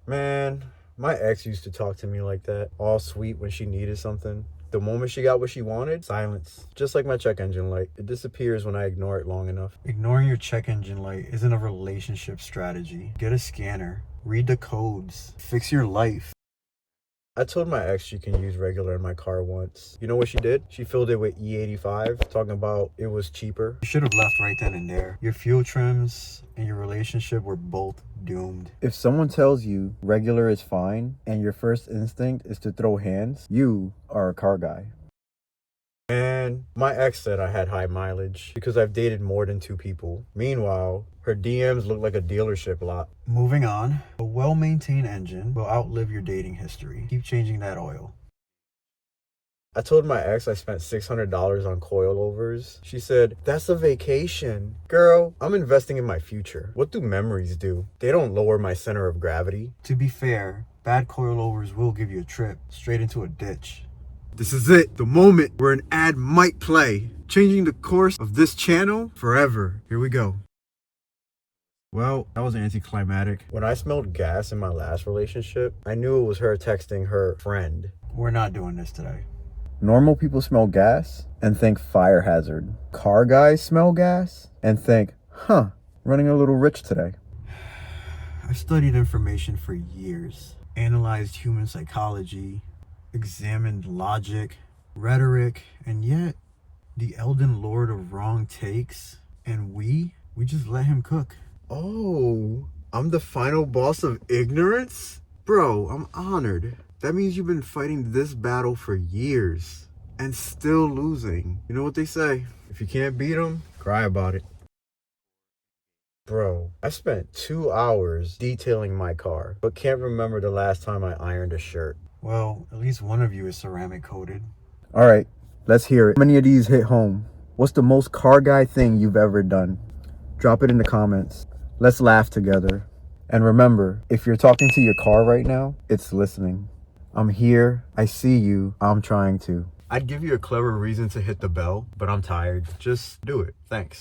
Man, my ex used to talk to me like that, all sweet when she needed something. The moment she got what she wanted, silence. Just like my check engine light. It disappears when I ignore it long enough. Ignoring your check engine light isn't a relationship strategy. Get a scanner. Read the codes. Fix your life. I told my ex she can use regular in my car once. You know what she did? She filled it with E85, talking about it was cheaper. You should have left right then and there. Your fuel trims and your relationship were both doomed. If someone tells you regular is fine and your first instinct is to throw hands, you are a car guy. And my ex said I had high mileage because I've dated more than 2 people. Meanwhile, her DMs look like a dealership lot. Moving on, a well-maintained engine will outlive your dating history. Keep changing that oil. I told my ex I spent $600 on coilovers. She said, that's a vacation. Girl, I'm investing in my future. What do memories do? They don't lower my center of gravity. To be fair, bad coilovers will give you a trip straight into a ditch. This is it, the moment where an ad might play, changing the course of this channel forever. Here we go. Well, that was anticlimactic. When I smelled gas in my last relationship, I knew it was her texting her friend. We're not doing this today. Normal people smell gas and think fire hazard. Car guys smell gas and think, running a little rich today. I've studied information for years, analyzed human psychology, examined logic, rhetoric, and yet the Elden Lord of wrong takes, and we just let him cook. Oh, I'm the final boss of ignorance? Bro, I'm honored. That means you've been fighting this battle for years and still losing. You know what they say? If you can't beat them, cry about it. Bro, I spent 2 hours detailing my car, but can't remember the last time I ironed a shirt. Well, at least one of you is ceramic coated. All right, let's hear it. How many of these hit home? What's the most car guy thing you've ever done? Drop it in the comments. Let's laugh together. And remember, if you're talking to your car right now, it's listening. I'm here, I see you, I'm trying to. I'd give you a clever reason to hit the bell, but I'm tired. Just do it. Thanks.